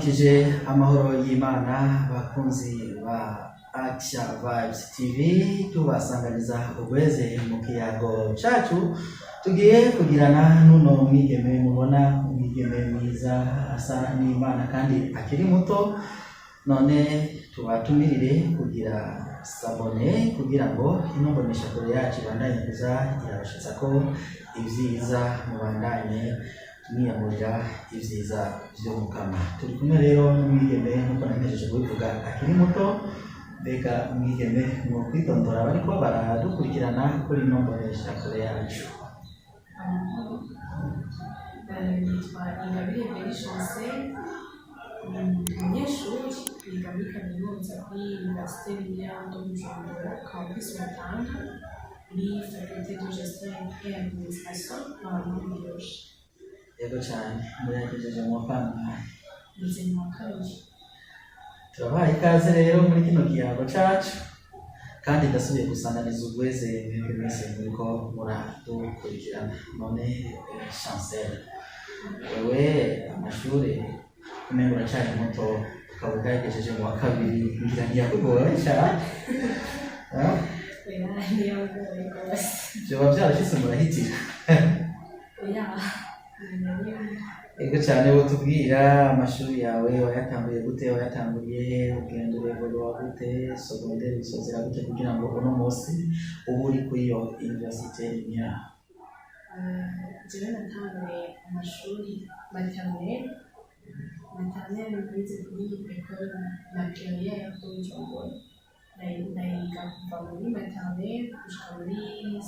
ndabaramukije amahoro y'Imana bakunzi ba Action Vibes TV tubasanganiza ubweze mu kiyago cacu tugiye kugirana nuno mwigeme mubona umwigeme mwiza asa n'Imana kandi akiri muto none tubatumirire kugira sabone kugira ngo inombonesha kure yacu bandanye kuza irabashitsa ko ivyiza mubandanye niyamurira ivyiza vyo mukama. Turi kumwe rero n'umwigeme nkuko nagejeje kubivuga akiri muto, mbega umwigeme ngo kwitondora bariko baradukurikirana kuri nombonesha kure yacu. Nitwa Ingabire Belishonse, umunyeshuri yiga muri kaminuza kuri Université y'Inyando mu Bujumbura, campus Mutanga, muri faculté de gestion et administration mu Biroshe. Yego cyane muragejeje mu kwanga Nize mu kabiri. Turabaye ikaze rero muri kino kiyago cacu kandi ndasubiye gusanganiza ubweze mwebwe mwese muriko muradukurikirana. None Chancel, wewe amashuri kumenga uracari muto ukaba ugagejeje mu wa kabiri ngira ntiyakugoye cyane vyoba vyarashitse murahitira. Ego cyane wotubwira amashuri yawe wayatanguye gute, wayatanguriye ugenda urevolwa gute, secondaire bisozera gute kugira ngo uno munsi ubu uri kuri iyo université ya jewe natanguye amashuri maternelle nize kuri école maternelle ya Bujumbura, ndayiga kuva muri maternelle gushika muri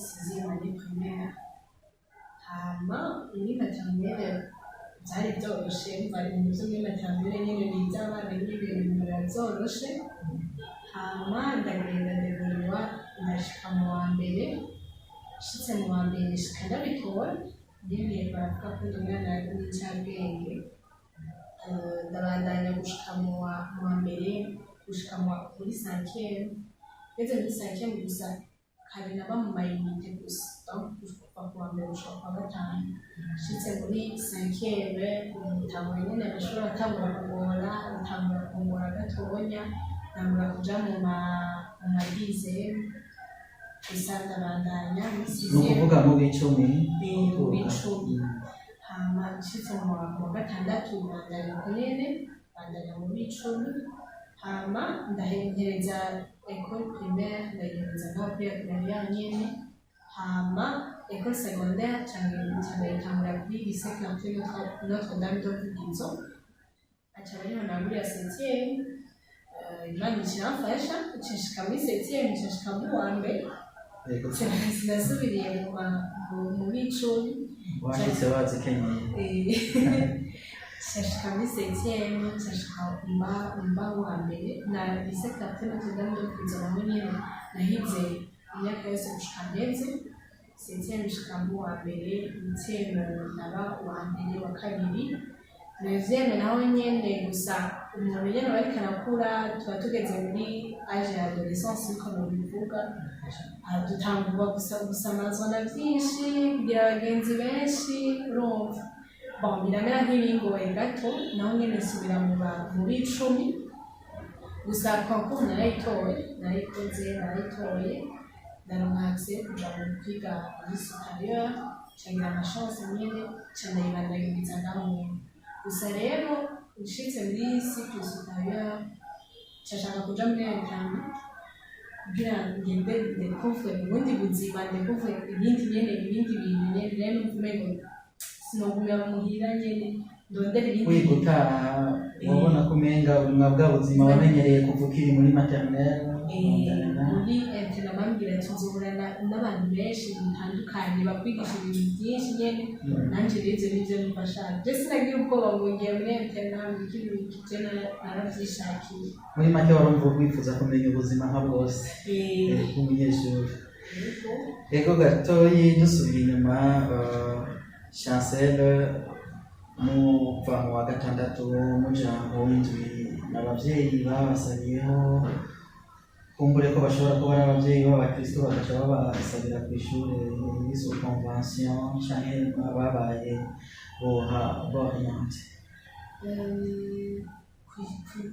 6e année primaire. Hama muri maternelle byari byoroshe, bari mu byo muri maternelle nyine biza abana n'ibintu birazoroshe. Hama ndagenda ndevolwa ndashika mu wa mbere, nshitse mu wa mbere nshika ndabitora ndemeye baravuga ko ndi umwana w'incabwenge. Ndabandanya gushika mu wa mbere gushika muri 5e, ngeze muri 5e gusa kare naba mu mayinite gusa, donc kuva ku wa mbere gushika ku wa gatanu. Nshitse muri 5e ntangura nyene amashuri atangura kugora, ntangura kungora gatonya, ntangura kuja mu ma 10e gusa ndabandanya muri 6e. ni ukuvuga mu bicumi. Hama nshitse mu wa gatandatu bandanya uko nyene, bandanya mu bicumi. Hama ndahengereza école primaire, ndahengereza nka primaire nyene. Hama école secondaire cyangwa kuri lycée Clampton Notre Dame de Vugizo, aca bari naburi ya 7e. Imana ikiramfasha nshishika muri 7e, nshishika mu wa mbere, sinasubiriye mu bicumi. Wanditse wazi kenyeye nshishika muri 7e, nshishika mba wa mbere na lycée Clampton Notre Dame de Vugizo naho nyene nahize imyaka yose gushika ndetse 7e nshika mu wa mbere, 8e naba wa mbere wa kabiri, 9e naho nyene. Gusa umuntu nyene bariko arakura tuba tugeze muri age ya adolescence niko nobivuga, dutangura gusamazwa na vyinshi, kugira abagenzi benshi, urumva biramera nk'ibingoye gato. Naho nyene nsubira mu bicumi, gusa concours narayitoye ndaronka accès kuja mu kwiga muri supérieur, cangira amachance nyene canayibandanyiriza ngaho nyene. Gusa rero nshitse muri cycle supérieur nshaka kuja muri interne kugira ngende ndekuvure ubundi buzima, ndekuvure ibindi bintu nyene rero umengo sinogumya muhira nyene ndondera ibindi wigutaha. Wabona kumenga ubuzima bwa buzima wamenyereye kuva ukiri muri maternelle muri interne, bambwira tuzoburana n'abantu benshi bitandukanye bakwigisha ibintu byinshi nyene. Nanje rero nivyo nifashaka, je sinagira ubwoba ngo ngiye muri interne nk'ibintu naravyishakiye. muri make warumva wifuza kumenya ubuzima nka bwose bw'umunyeshuri. Ego gatoyi dusubira inyuma, Chancel muva mu wa gatandatu muja mu w'indwi, n'abavyeyi babasabiyeho kumbure ko bashobora kuba ari abavyeyi b'abakristo bagaca babasabira ku ishure yise convention canke ababaye boha nyante.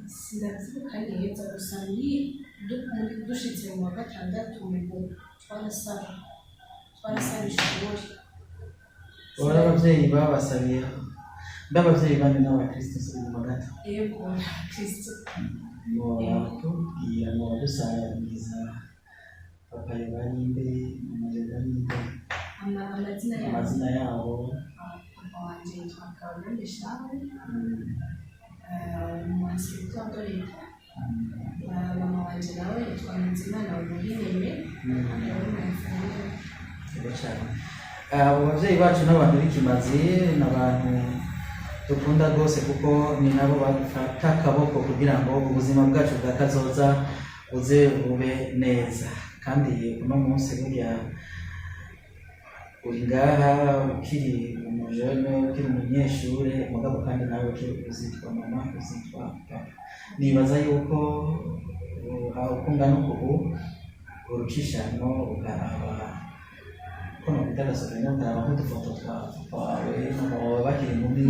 sinabyibuka neza gusa dushitse mu wa gatandatu ngo twarasaba ishuri. Ora abavyeyi babasabiye ndabavyeyi bane n'abakristo se mu magata. Yego Kristo. Tubwira ngo dusangiza papa Yobaninde Yobaninde amazina yabo. Papa wanje yitwa Karundi Shawe, umusirikare wa leta. Mama wanje nawe yitwa Nzimana Umuhireme. Abo bavyeyi bacu n'abantu b'ikimazi n'abantu dukunda rwose kuko ni nabo bafata akaboko kugira ngo ubuzima bwacu bwa kazoza buze bube neza. Kandi uno munsi burya uri ngaha ukiri umujene ukiri umunyeshure mugabo kandi nawe uzitwa mama uzitwa papa. Nibaza yuko ukungana uku urushishano ukaraba kono kutagasohoka ukaraba nk'udufoto twawe bakiri muri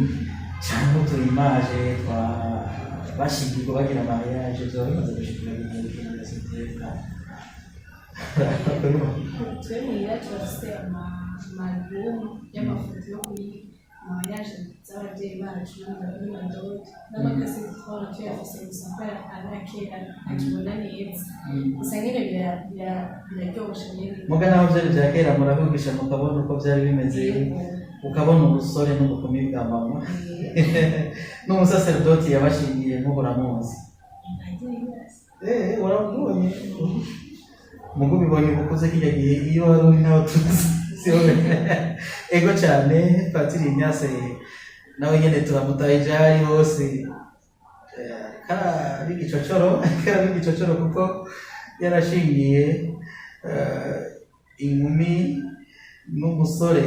cyangwa utuimaje twa bashingirwa bagira mariage byo bimaze gushikira igihe cy'interineti. Twemera twafite amarumu y'amafoto yo kuri mariage z'ababyeyi bacu n'amadoti n'amakaseti twaba tuyafise gusa kubera arakera akibona neza gusa nyine biraryoshe nyine. Muga naho byari bya kera muravugisha mukabona uko byari bimeze ukabona ubusore n'ubukumi bwa mama n'umusaserodoti yabashingiye nk'uburamuzi. Warabonye mugo bibonye ubukuze kijya gihe iyo wari uri nawe tuzi ego cyane Patiri Ignace nawe nyene turamutaye jari hose bigicocoro kuko yarashingiye inkumi n'umusore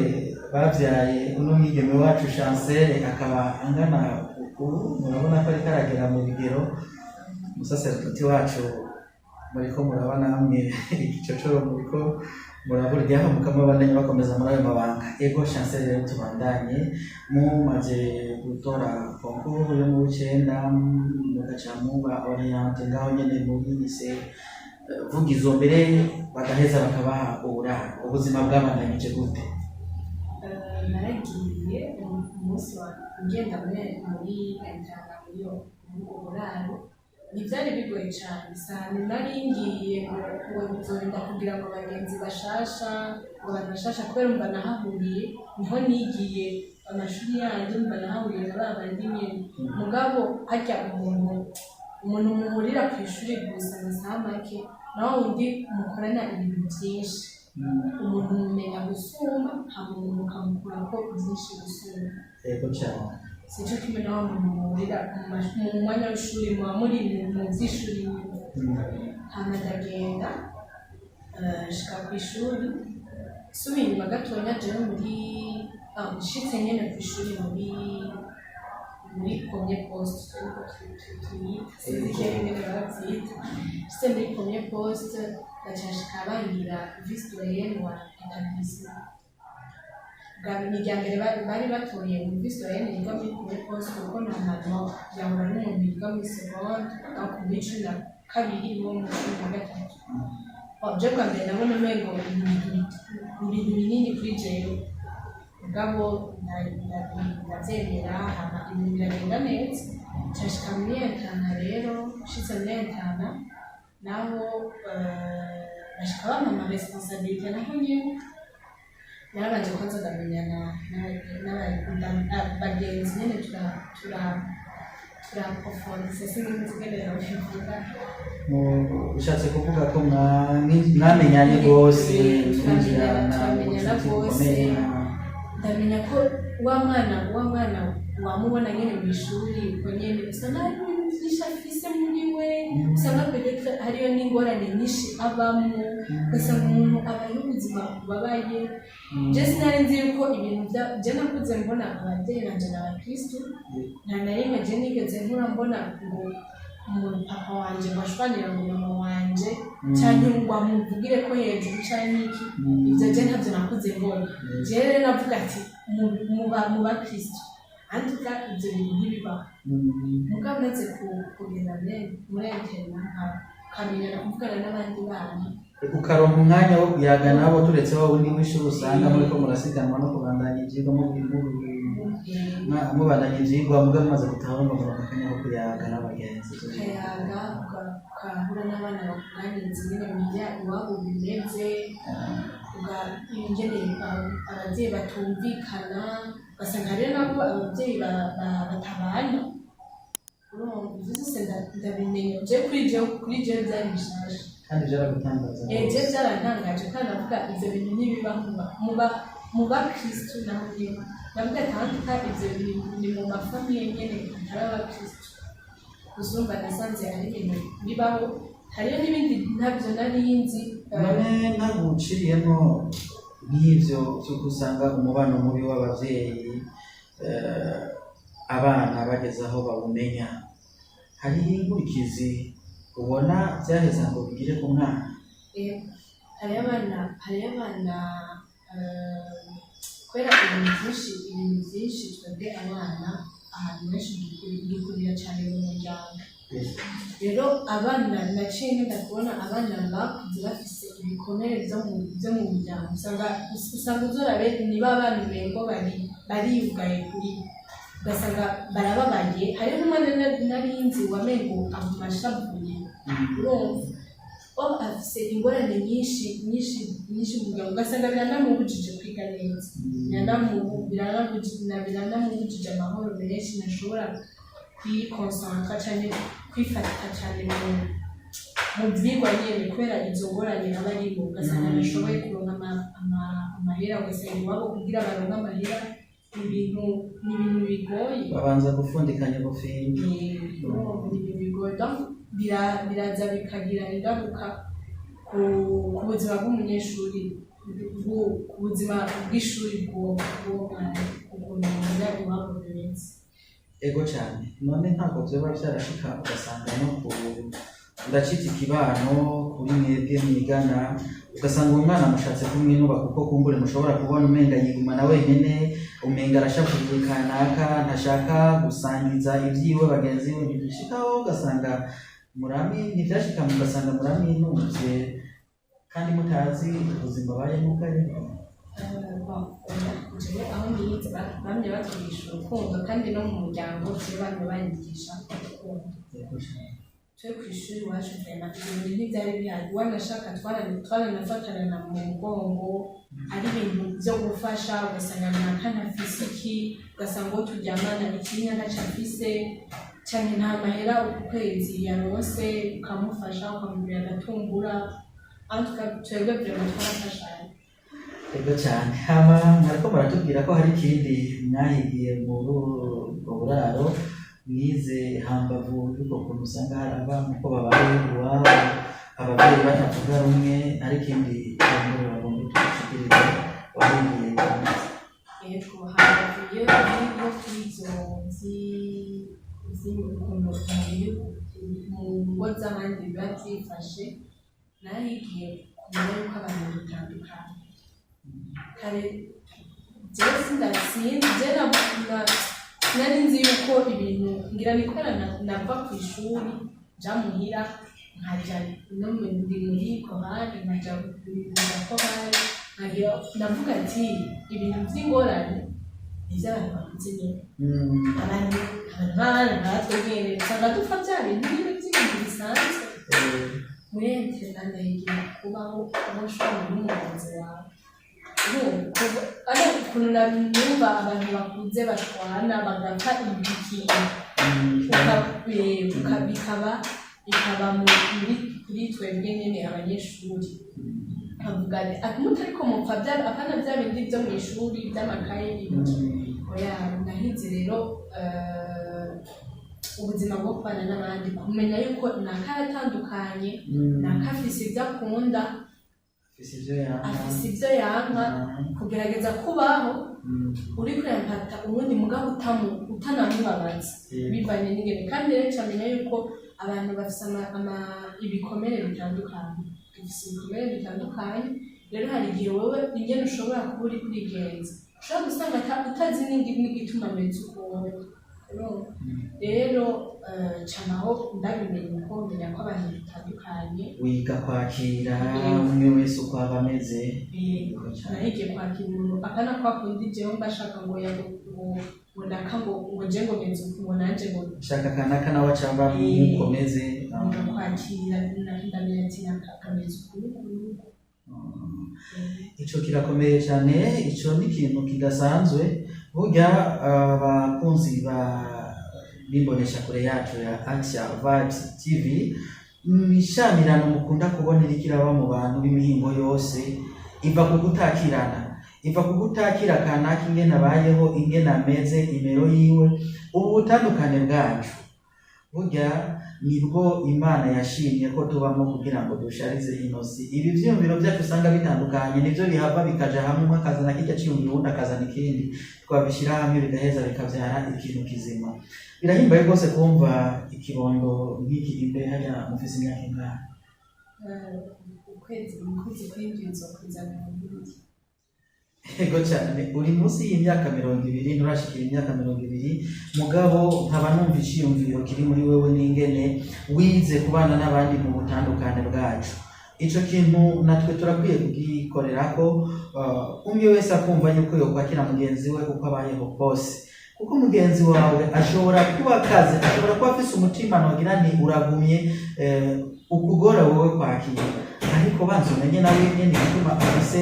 bavyaye uno mwigeme wacu Chancel akaba angana murabona ko ari karagera mu bigero. Umusaserodoti wacu muriko murabona hamwe igicocoro muriko muraburyaho mukamubandanya bakomeza muri ayo mabanga. Ego Chancel rero tubandanye mumaze gutora konkuru yo mu 9 mugacamuba Orient ngaho nyene muri lycée vugizo mbere bagaheza bakabaha uburaro. Ubuzima bwabandanyije gute? Naragiye umunsi wa ngenda muri Kantanga muri uburaro ntibyari bigoye cyane cyane. Nari ngiye kuzorinda kugira ngo abagenzi bashasha kubera mba nahahuriye niho nigiye amashuri yanjye mba nahahuriye na babandi nyene mugabo harya umuntu muhurira ku ishuri gusa amasaha make naho undi mukorana ibintu byinshi umuntu mumenya gusuma nta muntu mukamukura ko byinshi gusuma. Yego cyane sico kimwe naho umuntu muhurira mu mwanya w'ishuri muba muri mu by'ishuri hama ndagenda shika ku ishuri subiye inyuma gatonya jewe nshitse nyene ku ishuri muri premier poste nshitse muri premier poste ndacashika bangira vice doyenne wa établissement ni irya mbere bari batoye muri vice doyenne yiga muri premier poste kuko nta hantu yahura n'umuntu yiga muri seconde aho ku cumi na kabiri bo mu cumi na gatatu. Je bwa mbere nabona umengo ibintu binini kuri jewe mugabo ndabyemera hama ibintu biragenda neza. Nshashika muri Entana rero nshitse muri Entana naho bashika bampa ama responsabilité naho nyene narabanje kwanza ndamenyana n'abagenzi nyene turaprofondise sinigeze bivuga ushatse kuvuga ko mwamenyanye rwose turamenyana rwose ndamenya ko wa mwana wamubona nyene mu ishuri ko nyene bisa naho ibintu vyinshi afise muri we usanga peut-être hariyo n'ingorane nyinshi abamo ugasanga umuntu abaye ubuzima bubabaye. Je sinari nzi yuko ibintu je nakuze mbona ababyeyi banje n'abakristu nta na rimwe je nigeze nkura mbona ngo umuntu papa wanje bashwanira ngo mama wanje cyangwa ngo amuvugire ko hejuru cyangwa iki ibyo je ntabyo nakuze mbona. Je rero navuga ati mu bakristu antuka ibyo bintu ntibibaho mugabo uretse kugenda muri interina ukamenyana kuvugana n'abandi bana ukaronka umwanya wo kuyaga nabo turetse wowe undi w'ishuri usanga muriko murasiganwa no kubandanya ivyigwa mubandanya ivyigwa mugabo mumaze gutaha muronka akanya ko kuyaga n'abagenzi ukayaga ukahura n'abana bakuganiriza ingene iwabo bimeze ingene abavyeyi batumvikana ugasanga rero nabo abavyeyi batabana vyose ndabimenye je kuri jewe vyari bishasha kandi vyaragutangaza je vyarantangaje kandi navuga ivyo bintu ntibibaho mu bakristu naho nyene navuga tanduka ivyo bintu ni mu mafamiye nyene atari abakristu uzumva nasanze ari ibintu bibaho hariyo n'ibindi ntabyo narinzi none ntaguciriyemo nk'ivyo vy'uko usanga umubano mubi w'abavyeyi abana bageze aho bawumenya hari inkurikizi ubona vyaheza ngo bigire ku mwana hariyo abana kubera ibintu vyinshi twebwe abana ahantu henshi dukurira cyane mu muryango rero abana naciye ngenda kubona abana bakuze bafise ibikomere vyo mu muryango usanga uzorabe niba abana umengo bariyugaye kuri ugasanga barababaye hariho n'umwana narinzi wamengo amashavuye urumva afise ingorane nyinshi mu muryango ugasanga biranamubujije kwiga neza biranamubujije amahoro menshi ntashobora kwikonsanta cyane kwifatika cyane mu vyigwa nyene kubera izo ngorane aba arimo ugasanga ntashoboye kuronka amahera ugasanga iwabo kugira baronke amahera ibintu bigoye babanza gufundikanya ubufingi ibintu bigoye biraza bikagira ingaruka ku buzima bw'umunyeshuri ku buzima bw'ishuri bw'uwo mwana ukuntu iwabo bimeze ego cyane none ntabwo vyoba vyarashika ugasanga no ndacita ikibano kuri mwebwe mwigana ugasanga uwo mwana mushatse kumwinuba kuko kumbure mushobora kubona umenga yigumana wenyene umenga arashavuye kanaka ntashaka gusangiza ivyiwe bagenzi be ntibishikaho ugasanga ntivyashika mugasanga muramwinuvye kandi mutazi ubuzima bayemo bwarimo aho nize bamye batwigisha urukundo kandi no mu muryango twe bamye banyigisha urukundo twe kw'ishuri iwacu vrema ibintu ntivyari bihari wanashaka twaranafatanana mu mugongo ari ibintu vyo gufasha ugasanga naka ntafise iki ugasanga uwo turyamana ikinya ntaco afise cane nta mahera ukwezi yaronse ukamufasha ukamugurira agatumbura twebwe vrema twarafashanya ego cyane hama mwariko muratubwira ko hari ikindi mwahigiye muri ubwo buraro mwize hambavu y'uko kuntu usanga hari abana uko babaye iwabo ababyeyi batavuga rumwe ari ikindi kintu bagomba kudushikiriza wahigiye yego hambavu iyo ariho kuri izo z'ukuntu mu ngo z'abandi biba vyifashe nahigiye kumenya yuko abantu dutandukanye kare jewe sindasinze nari nzi yuko ibintu ngira nikora nava ku ishuri nja muhira nkaja no ndi muri korali nkaja kubibuza korali nkagira ndavuga ati ibintu vy'ingorane ivy'abantu bakuze nyene abantu b'abana nkatwe nyene usanga dupfa vya bintu nyene vy'ibintu bisanzwe muri interina ndahigira kubaho ushobora n'umugenzi wawe ukuntu numva abantu bakuze batwana bagapfa ikintu bikaba kuri twebwe nyene abanyeshuri nkavuga ati mutariko mupfa apana vya bindi vyo mw'ishuri vy'amakaye ibiki oya nahize rero ubuzima bwo kubana n'abandi kumenya yuko nakaratandukanye nakafise ivyo akunda afise ivyo yanka kugerageza kubaho uri kurempata ubundi mugabo utanamubabaza bivanye n'ingene kandi rero camenya yuko abantu bafise ibikomere bitandukanye rero hari igihe wowe ingene ushobora kuba uri kurigenza ushobora gusanga utazi n'igituma ameze ukuntu rero cyane aho ndabimenye ko menya ko abantu bitandukanye wiga kwakira umwe wese uko aba ameze nahigiye kwakira umuntu akana kwakundi jewe mbashaka ngo ndaka ngo nje ngo meze uko nanje ngo shaka kanaka nawe cyangwa mukomeze kwakira ndamenya ati nakameze uko ico kirakomeye cyane, ico ni ikintu kidasanzwe burya abakunzi bimbonesha kure yacu ya Action Vibes TV mishamirano mukunda kubona irikiraba mu bantu b'imihingo yose iva kugutakira kanaka ingene abayeho ingene ameze imero yiwe ubu butandukane bwacu burya nibwo Imana yashimye ko tubamo kugira ngo dusharize inosi. Ibi vyumviro byacu usanga bitandukanye nivyo bihava bikaja hamwe umwe akazana kirya cyumviro undi akazana ikindi twabishira hamwe bigaheza bikavyara ikintu kizima. Birahimbaye rwose kumva ikibondo nk'iki imbere haya mufise imyaka ingana ukwezi kwinjizo kuzana ego cyane uri munsi y'imyaka 20 nturashikira imyaka 20 mugabo nkaba numva iciyumviro kiri muri wewe n'ingene wize kubana n'abandi mu butandukane bwacu. Ico kintu natwe turakwiye kugikorerako umwe wese akumva yuko yokwakira mugenzi we uko abayeho kose, kuko mugenzi wawe ashobora kuba akaze, ashobora kuba afise umutima nogira ni uragumye ukugora wowe kwakira, ariko banze umenye nawe nyene igituma afise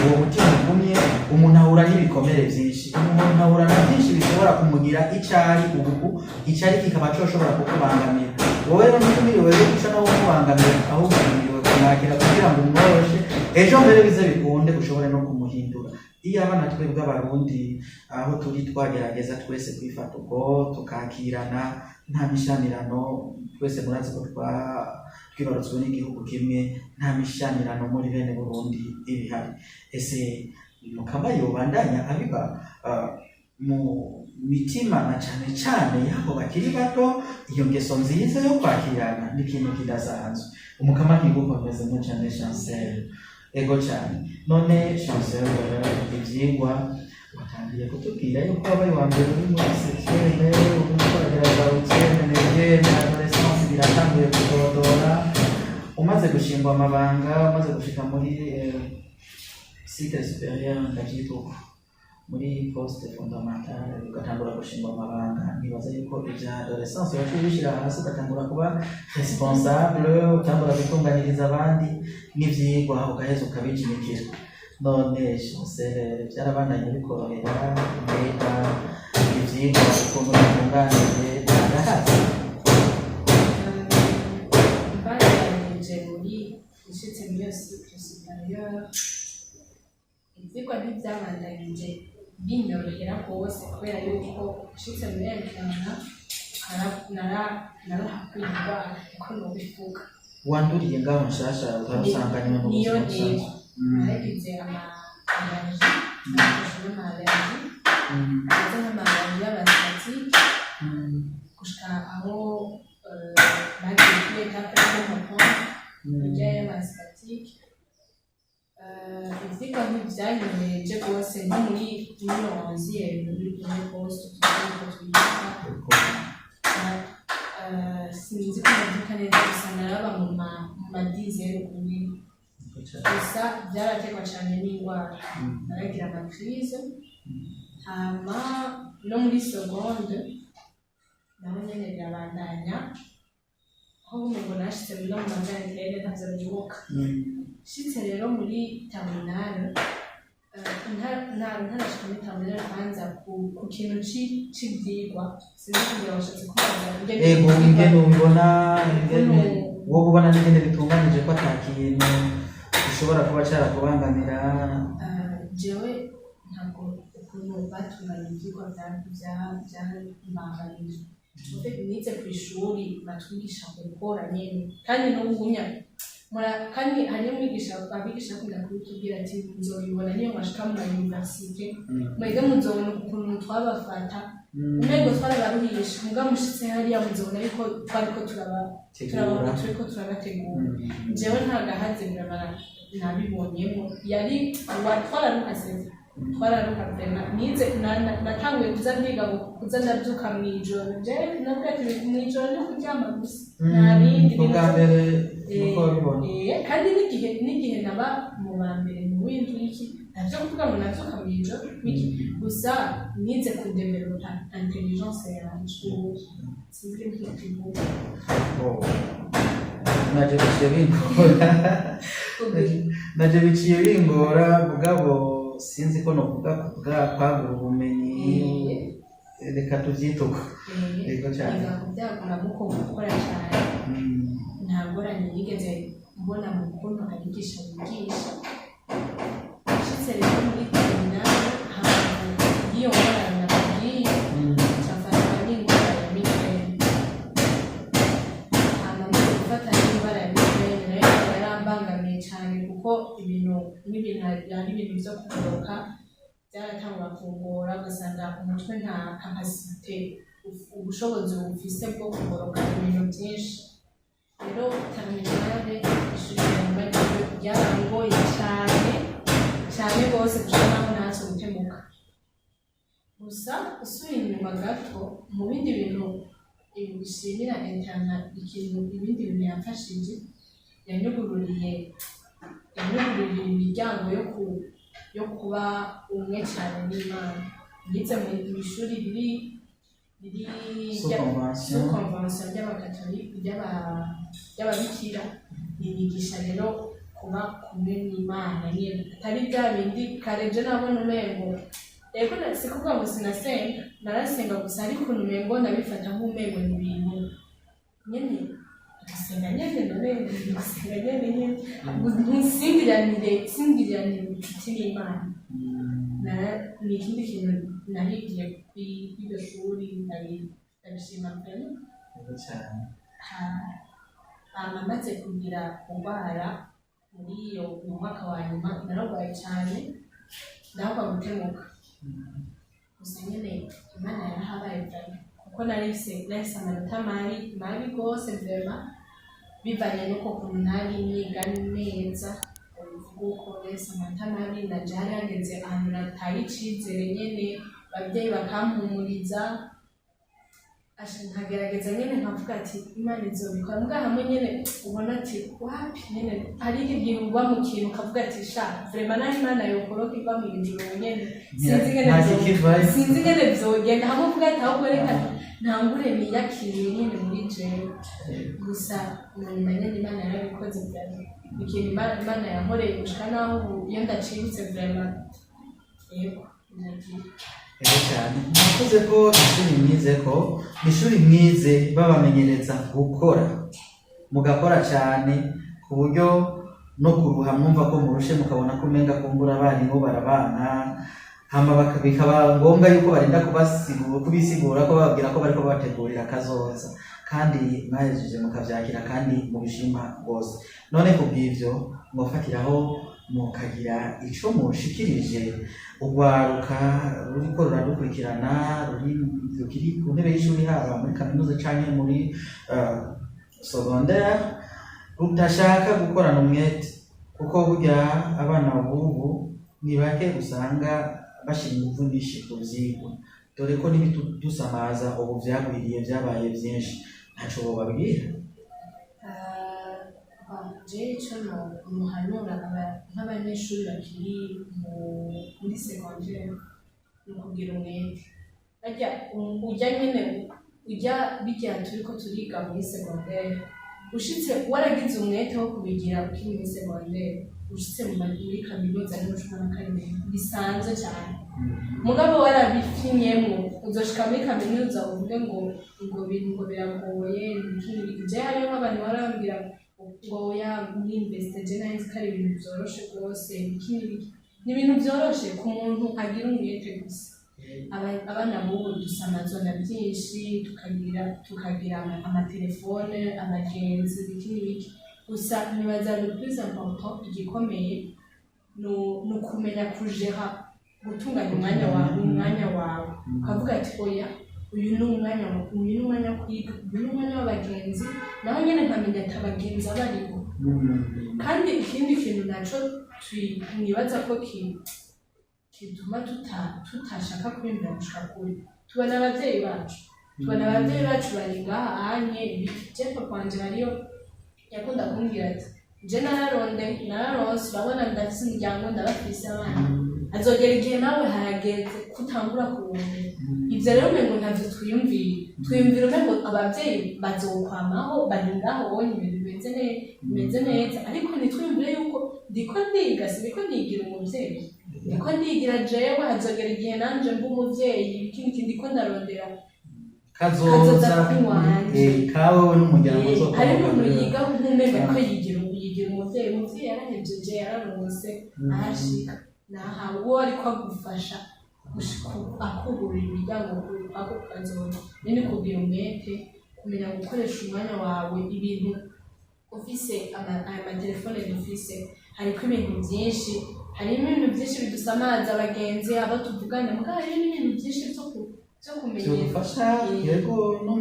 uwo mutima ugumye. Umuntu ahura n'ibikomere byinshi, umuntu ahura na byinshi bishobora kumugira icari ubu icari kikaba coshobora kukubangamira wowe rero ntumiriwe guca nawo kubangamira ahubwo umiriwe kumwakira kugira ngo umworoshe ejo mbere bize bikunde ushobore no kumuhindura. Iyo abana twebwe abarundi aho turi twagerageza twese kwifata uko tukakirana nta mishamirano, twese murazi ko twibarutswe n'igihugu kimwe, nta mishamirano muri bene Burundi ibihari. Ese mukama yobandanya abiba mu mitima na cyane yabo bakiri bato iyo ngeso nziza yo kwakirana n'ikintu kidasanzwe. Umukama kigukomeze mu cyane Chancel ego cyane. None Chancel ivyigwa watangiye kutubwira yuko abaye wa mbere uri muri seksiyene umukorera ukeneye na adolescence biratangiye kudodora, umaze gushingwa amabanga, umaze gushika muri cycle supérieur ndavyituko muri poste fondamentale ugatangura gushingwa amabanga. Nibaza yuko ivya adolescence yacu bishira hasi ugatangura kuba responsable, utangura gutunganiriza abandi n'ivyigwa ugaheza ukabijimikira. None Chancel byarabandanye bikorohera mbega ivyigwa ukuntu bitunganije ndahazi mbaranije muri ishitse muri cycle supérieur ivyigwa ntivyabandanyije binyorohera rwose kubera yuko ishitse muri ekana narahakwirwa ariko nobivuga wanduriye ngaho nshasha utarusanganywe mu niyo buzima niyo nagize amarangi ndetse n'amarangi y'abasatsi gushika aho nagiye kuri etape y'umuhondo bijyanye y'amasatsi. Ivyigwa ntivyanyoroheje rwose no muri onzième muri poste sinzi ko ndavuga neza gusa naraba mu madizere kuri gusa byarategwa cyane n'indwara naragira amakrize hama no muri seconde naho nyene birabandanya aho umuntu nashitse muri mu magana rero ntavyo bibuka shitse rero muri terminale ntarashika muri terminale kwanza ku kintu c'ivyigwa sinzi kugira bashatse kubaza ingene ubibona wowe ubona n'ingene bitunganije ko ata kintu gishobora kuba carakubangamira. Jewe ntabwo ukuntu batunganya ivyigwa vyambangamije nize kw'ishuri batwigisha gukora nyene kandi n'ubunya kandi hariyo abigisha akunda kubitubwira ati muzobibona niyo mwashika mu universite mwebwe muzobona ukuntu twabafata umwego twarabaruhisha muga mushitse hariya muzobona yuko turiko turabategura. Jewe nta gahaze birabara nabibonyemo yari watwara n'ukaseze twararuka vrema nize natanguye kuza ndiga kuza ndabyuka mw'ijoro je nabwo ati mw'ijoro no kuryama gusa nta bindi ubwa mbere uko wabibona kandi n'igihe naba mu ba mbere mu windi iki navyo kuvuga ngo navyuka mw'ijoro gusa nize kudevelopa intelligence yanje sinzi nk'ikivuga naje biciye bingora mugabo sinzi ko novuga kwagura ubumenyi reka tuvyituko yego cyane kubyagura muko gukora cyane nta ngorane nigeze mbona mu kuntu abigisha bigisha ashitse rero muri terminale iyo ngorane nabwiye cyafatwa n'indwara ya migraine gufata n'indwara ya migraine nayo yarambangamiye cyane kuko ibintu byo kugoroka byaratangwa kungora ugasanga umutwe nta kapasite ubushobozi bufise bwo kugoroka ibintu byinshi rero terminale ishuri ryarangoye cyane rwose gushaka naho ntacyo gutemuka gusa usubiye inyuma gato mu bindi bintu bishimira interna ibindi bintu yamfashije yanyugururiye imiryango yo kuba umwe cyane n'Imana ndetse mu ishuri riri convention ry'abakatolika ry'ababikira ribigisha rero kuba kumwe n'Imana nyine atari bya bindi kareje nabona umengo yego sikuvuga ngo sinasenga narasenga gusa ariko umengo nabifata nk'umengo ni ibintu nyine gusenga nyine singiranire ubucuti n'Imana ni ikindi kintu nahigiye kw'iryo shuri ndabishima mbere amaze kugira indwara muri iyo mu mwaka wa nyuma nararwaye cyane ndahakwa gutemuka gusa nyine Imana yarahabaye cyane kuko nahise amanota mabi rwose vrema bivanye n'uko kuntu ntari niga neza kuko nahise amanota mabi naje hari hageze ahantu nataye icizere nyene ababyeyi bakampumuriza nkagerageza nyene nkavuga ati Imana izobikora mbwa hamwe nyene ubona ati wapi nyene hari igihe uba mu kintu ukavuga ati sha vrema naho Imana yokoroka iva mu ijuru nyene sinzi nyene vyogenda hamwe uvuga ati ahubwo reka ntangure niyakiriye nyene muri jewe gusa nyuma nyene Imana yarabikoze vyane ikintu Imana yankoreye gushika naho iyo ndacibutse vrema yego cyane nakuze ko ishuri mwize babamenyereza gukora mugakora cyane ku buryo no kuruha mwumva ko murushe mukabona ko umenga kumbura abarimu barabana hama bikaba ngombwa yuko barinda kubisigura ko bababwira ko bariko babategurira kazoza kandi mwahejeje mukavyakira kandi mubishima rwose none kubw'ivyo mwofatiraho mukagira ico mushikirije urwaruka ruriko ruradukurikirana rukiri ku ntebe y'ishuri haba muri kaminuza canke muri secondaire rudashaka gukorana umwete kuko burya abana b'ubu ni bake usanga bashira ingufu nyinshi ku vyigwa dore ko n'ibidusamaza ubu vyagwiriye vyabaye vyinshi ntaco bobabwira je ico muhanura nk'abanyeshuri bakiri muri secondaire ni ukugira umwete ujya nyene bijya turiko turiga muri secondaire ushitse waragize umwete wo kubigira ukiri muri secondaire ushitse muri kaminuza n'umushwana kane bisanzwe cyane mugabo warabifinyemo uzoshika muri kaminuza uvuge ngo bintu biragoye je hariyo nk'abantu barambwira ngo muri investige nahise ko ari ibintu byoroshe rwose ni ibintu byoroshe ku muntu agira umwete gusa abana b'ubu dusamazwa na byinshi tukagira amatelefone abagenzi biki gusa nibaza le plus important igikomeye ni ukumenya kujera gutunganya umwanya wawe ukavuga ati oya uyu ni umwanya wo kwiga uyu ni umwanya w'abagenzi naho nyine nkamenya ati abagenzi abariho kandi ikindi kintu naco nibaza ko kituma tutashaka kwiyumvira gushika kure. Tubona abavyeyi bacu bari ngaha anye je papa wanje hariyo yakunda kumbwira ati je nararonse urabona ndafise umuryango ndabafise abana azogera igihe nawe harageze kutangura kurondera. Ivyo rero umengo ntavyo twiyumvira umengo abavyeyi bazokwamaho bari ngaho bonye ibintu bimeze neza, ariko ntitwiyumvire yuko ndiko ndiga siniko ndigira umuvyeyi, ndiko ndigira jewe hazogera igihe nanje mba umuvyeyi ikindi ndiko ndarondera kazoza kawe n'umuryango uzoka. Hari umuntu yiga nk'umengo ko yigira umuvyeyi yarahejeje yararonse ahashika nahawe uwo ariko agufasha akugurira imiryango ako kazoza. Nini kugira umwete kumenya gukoresha umwanya wawe ibintu ufise amatelefone dufise hariko ibintu vyinshi, harimo ibintu vyinshi bidusamaza abagenzi abo tuvugana mugabo hari n'ibintu vyinshi vyo byodufasha. Yego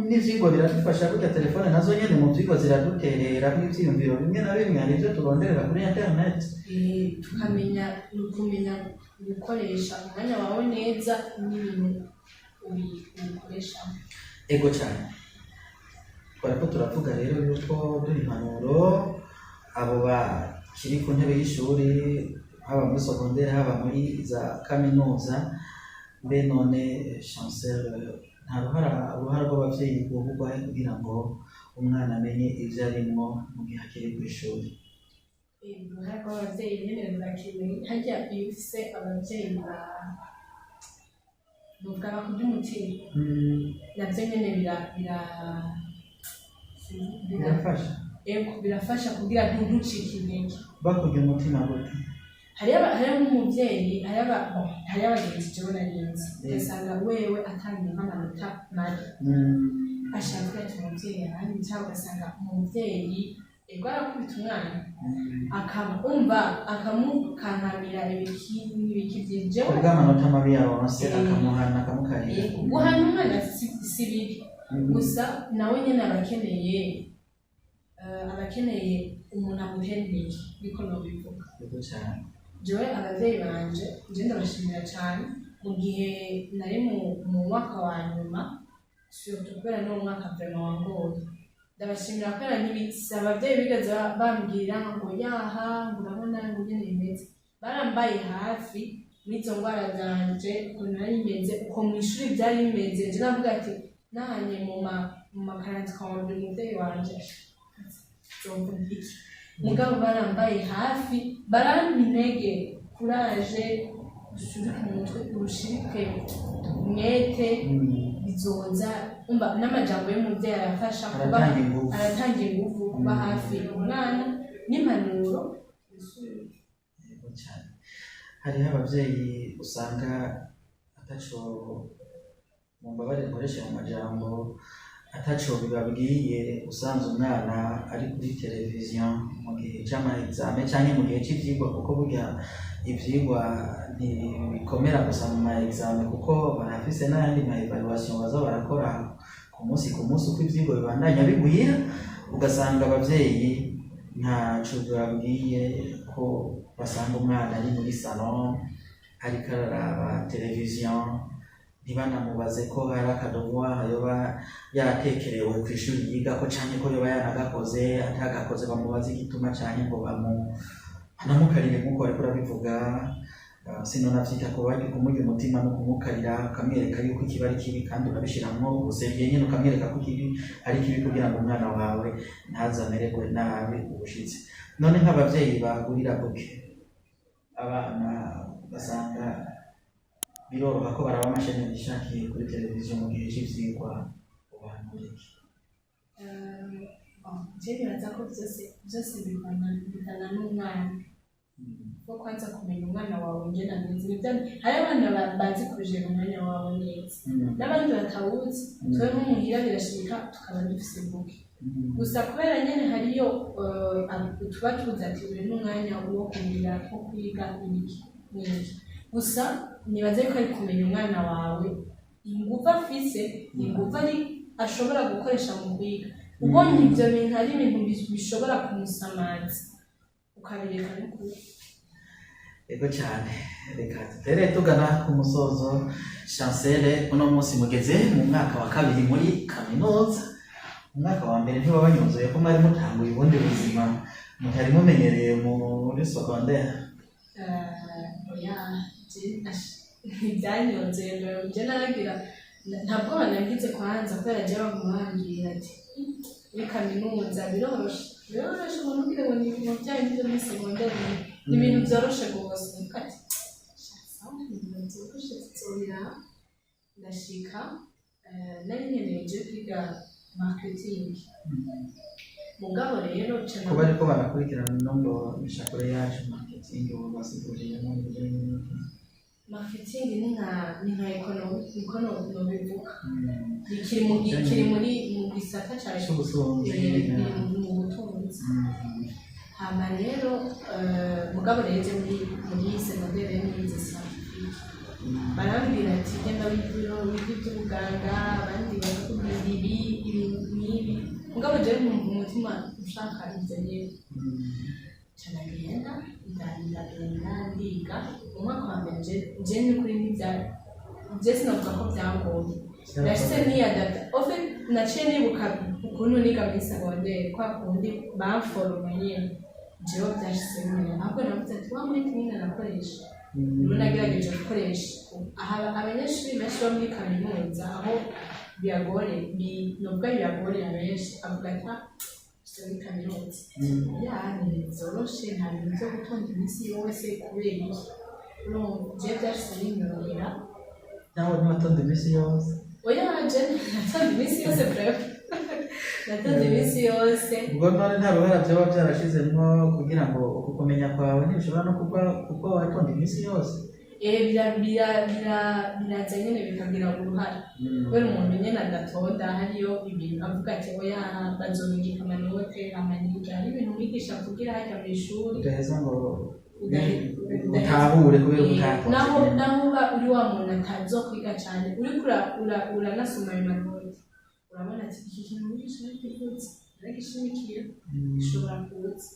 n'ivyigwa biradufasha, burya telefone nazo nyene mu vyigwa ziraduterera nk'ivyiyumviro bimwe na bimwe hari ivyo turonderera kuri internet. Tukamenya gukoresha umwanya wawe neza n'ibintu ubikoresha. Ego cyane. Twariko turavuga rero yuko duha impanuro abo bakiri ku ntebe y'ishuri haba muri secondaire haba muri za kaminuza. Mbe none Chancel, nta uruhara rw'abavyeyi rwovugwahe kugira ngo umwana amenye ivyo arimwo mu gihe akiri kw'ishuri? Uruhara rw'abavyeyi nyene rurakenewe. Harya iyo ufise abavyeyi bavuga bakujya umutima navyo nyene birafasha kugira ntucike intege. Bakujya umutima gute? Hariho nk'umuvyeyi, hariho abagenzi jewe narinzi ugasanga wewe atangiye nk'amanota mabi ashaka ati umuvyeyi yarandi cyangwa ugasanga umuvyeyi ego arakubita umwana akamukankamira ibiki vyinshi kubw'amanota mabi yaronse akamuhana akamukarira. Guhana umwana si bibi gusa nawe nyene abakeneye umuntu amuhendeye niko nobivuga. Jewe abavyeyi banje nje ndabashimira cane mu gihe nari mu mwaka wa nyuma surtout kubera no mwaka vraiment wangoye. Ndabashimira kubera ntibisa abavyeyi bigaza bambwira ngo yaha urabona ngo nyene bimeze, barambaye hafi n'izo ngwara zanje ukuntu nari bimeze uko mw'ishuri vyari bimeze. Je navuga ati nahanye mu makaranti kawanje umuvyeyi wanje zomva iki mugabo barambaye hafi barampa intege kuraje ushirike umutwe urushirike umwete bizoza umva n'amajambo y'umuvyeyi arafasha kuba aratanga inguvu kuba hafi umwana n'impanuro. Hariho abavyeyi usanga ataco mu mbabare nkoresha mu majambo ataco bibabwiye usanze umwana ari kuri televiziyo mu gihe c'ama-examen canke mu gihe c'ivyigwa, kuko burya ivyigwa ntibikomera gusa mu ma-examen kuko barafise n'ayandi ma-evaluation baza barakora ku munsi uko ivyigwa bibandanya bigwira. Ugasanga abavyeyi ntaco bibabwiye ko basanga umwana ari muri salon ariko araraba televiziyo, ntibanamubaze ko hari akadovuwari yoba yaratekerewe kw'ishuri yigako canke ko yoba yaragakoze atagakoze bamubaze igituma canke ngo banamukarire nk'uko bariko urabivuga. Sinonavyita kuba kumurya umutima no kumukarira ukamwereka yuko ikibi ari kibi kandi urabishiramwo ubusevye nyene ukamwereka ko ikibi ari kibi kugira ngo umwana wawe ntazamererwe nabi ubushitsi. None nk'abavyeyi bagurira buke abana basanga biroroha ko baraba amasheni bishakiye kuri televiziyo mu gihe c'ivyigwa ubanura iki? Je biraza ko vyose bivana n'umwana ko kwanza kumenya umwana wawe ngena neza. Hari abana bazi kujera umwanya wawe neza n'abandi batawuzi. Twe nk'umuhira birashika tukaba dufise buke gusa kubera nyene hariyo tuba tuzi ati uri n'umwanya wo kugira ko kwiga ibiki n'iki. Gusa nibaze ko ari kumenya umwana wawe inguvu afise, inguvu ari ashobora gukoresha mu kwiga. Ubonye ivyo bintu ari ibintu bishobora kumusamaza ukabireka n'ukuri. Ego cyane reka tutere tugana ku musozo. Chancel, uno munsi mugeze mu mwaka wa kabiri muri kaminuza. Umwaka wa mbere ntiwabanyuzuye ko mwari mutanguye ubundi buzima mutari mumenyereye muri secondaire. Oya byanyonze nje naragira ntabwo banagize kwanza kubera je bagumambira ati muri kaminuza biroroshe umuntu ugira ngo ni mu byaye byo muri secondaire ni ibintu byoroshe gose kati byoroshye tuzobira ndashika nari nyemeje kwiga marketing mugabo rero kuba ariko barakurikirana nombo mishakure yacu marketing ubu basiguriye mu marketing ni nka economy bivuga kiri muri mu gisata cya cy'ubutunzi mu butunzi hama rero mugabo rero muri secondaire n'izi scientifique barambwira ati genda wigiro w'iby'ubuganga abandi bakubwira ibi n'ibi mugabo je mu mutima ushaka ibyo nyine chanagenda ndagenda ndiga umwaka wa mbere je ni kuri n'ibya je sinavuga ko byangoye ndashyize niyadata ofe naciye nibuka ukuntu niga muri secondaire kwa kundi bamforoma nyine jewe byashyize nyine ntabwo navuze ati wa muri kimwe nakoresha ubu nagerageje gukoresha abanyeshuri benshi bo muri kaminuza aho biyagore nubwo biyagorera benshi avuga ati muri kaminuza yani zoroshe nta bintu byo gutonda iminsi yose kubera iki je byashyize binyorohera nawe ntiwatonda iminsi yose oya je natonda iminsi yose bref natonda iminsi yose ubwo none nta ruhara byaba byarashizemo kugira ngo uku kumenya kwawe ntibishobora no kuko watonda iminsi yose biraza nyine bikagira uruhare kubera umuntu nyine adatonda hariyo ibintu avuga ati oya bazongika amanote amaniga ari ibintu umwigisha kugira hajya mu ishuri udaheza ngo utahure kubera utatonze naho uba uri wa muntu atazokwiga cyane uriko uranasoma ayo manote urabona ati iki kintu umwigisha arikivutse aragishimikiye gishobora kuza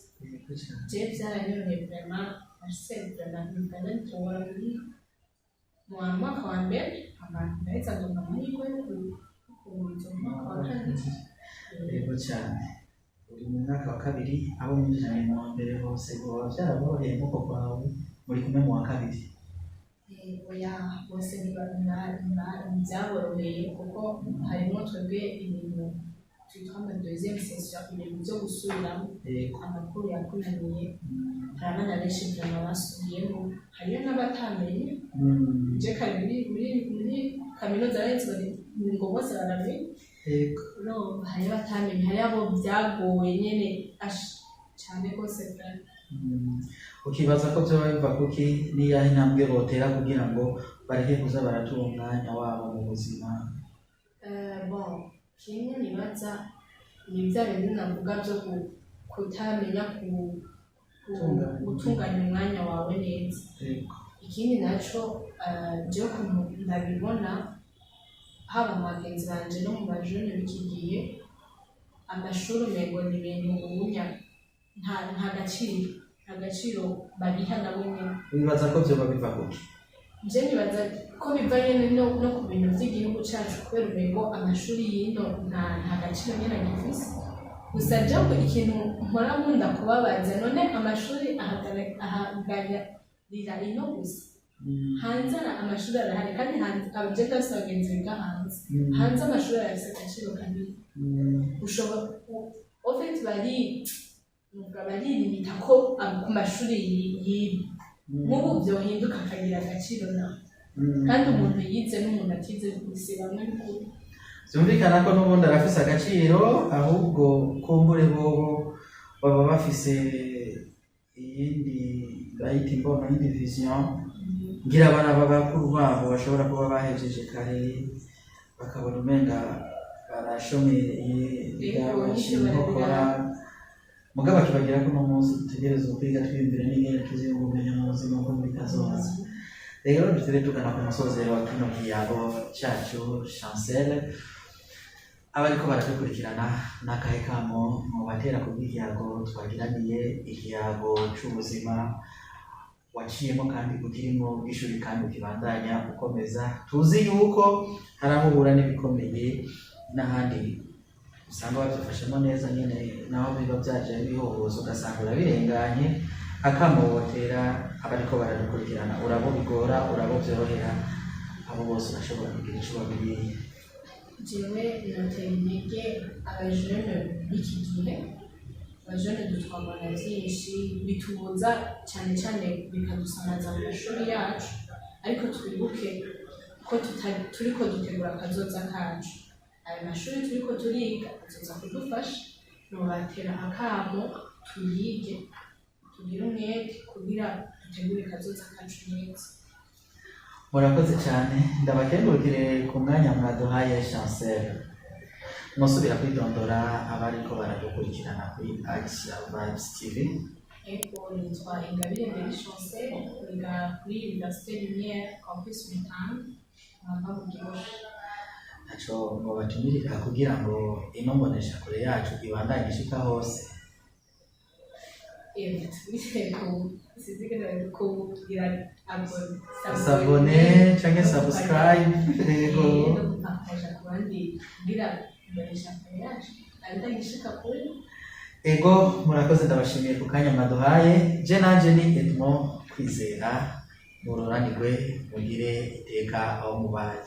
je byaranyoroheye vraiment arsebra na ntora muri mu mwaka wa mbere abantu bahita ndumva amahirwe kubuza umwaka wa kabiri yego cyane uri mu mwaka wa kabiri abo mwinjiranye mu wa mbere bose baba byaraboroheye nk'uko kwawe muri kumwe mu wa kabiri oya bose byaboroheye kuko harimo twebwe ibintu twitwa nka deuxième session ibintu byo gusubiramo amakuru yakunaniye hari abana benshi vyama basubiyemo hariyo n'abatamenye je kare muri kaminuza yaretse ngo bose baramenye no hariyo batamenye hariyo abo byagoye nyene cyane rwose kandi ukibaza ko byoba biva kuki niyahe intambwe botera kugira ngo bareke kuza baratunga umwanya wabo mu buzima bon kimwe nibaza ni bya bintu navuga byo kutamenya gutunganya umwanya wawe neza ikindi naco je ukuntu ndabibona haba mu bagenzi banje no mu bajone bikigiye amashuri umengo ni ibintu ubunya nta gaciro babiha nabo nyene wibaza ko vyoba biva kuki je nibaza ko biva nyene no ku bintu vy'igihugu cacu kubera umengo amashuri yino nta gaciro nyene gifise gusa jambo ikintu mpora nkunda kubabaza none amashuri ahagararira ino gusa hanze amashuri arahari kandi hanze abagenda bose bagenzi biga hanze amashuri arafise agaciro kanini ushobora ofete baririmita ko ku mashuri yibi nk'ubu byohinduka akagira agaciro nawe kandi umuntu yize n'umuntu atize bose bamwe bikuru byumvikana ko n'ubundi arafise agaciro ahubwo kumbure bobo baba bafise iyindi bayita imbono y'indi vision ngira abana b'abakuru babo bashobora kuba bahejeje kare bakabona umenga barashomereye bakora mugabo akibagira ko n'umunsi dutegereza kwiga twiyumvira n'ingene tuziyungumenya mu buzima bwo muri kazoza rero dutere tugana ku musozero wa kino kiyago cyacu Chancel abariko baradukurikirana n'akahe kamo mu batera ku bw'ikiyago twagiraniye ikiyago c'ubuzima waciyemo kandi ukirimo bw'ishuri kandi ukibandanya ukomeza. Tuzi yuko hari aho uhura n'ibikomeye n'ahandi usanga babyifashemo neza nyine, naho biba byaje bihohoza ugasanga urabirenganye, akamotera abariko baradukurikirana, urabo bigora urabo byorohera, abo bose urashobora kugira icyo babiriye. jewe notera intege abajene b'iki gihe. Abajene dutwagwa na byinshi bitubuza cyane cyane bikadusamaza mu mashuri yacu, ariko twibuke ko turiko dutegura akazoza kacu. Ayo mashuri turiko turiga azoza kudufasha, nobatera akamo tuyige, tugire umwete kugira dutegure akazoza kacu neza. Murakoze cyane, ndabakengurukire ku mwanya mwaduhaye Chancel. Musubira kwidondora abariko baradukurikirana kuri Action Vibes TV. Ego nitwa Ingabire Mbere Chancel, niga kuri Université Lumière Campus Mutanga, nkaba mu Gihosha. Naco mubatumirika kugira ngo ino mbonesha kure yacu ibandanye ishika hose. Sabone canke subscribe. Ego. Ego, murakoze, ndabashimiye ku kanya mwaduhaye. Je nanje ni Edmond Kwizera, muroranirwe mugire iteka aho mubaye.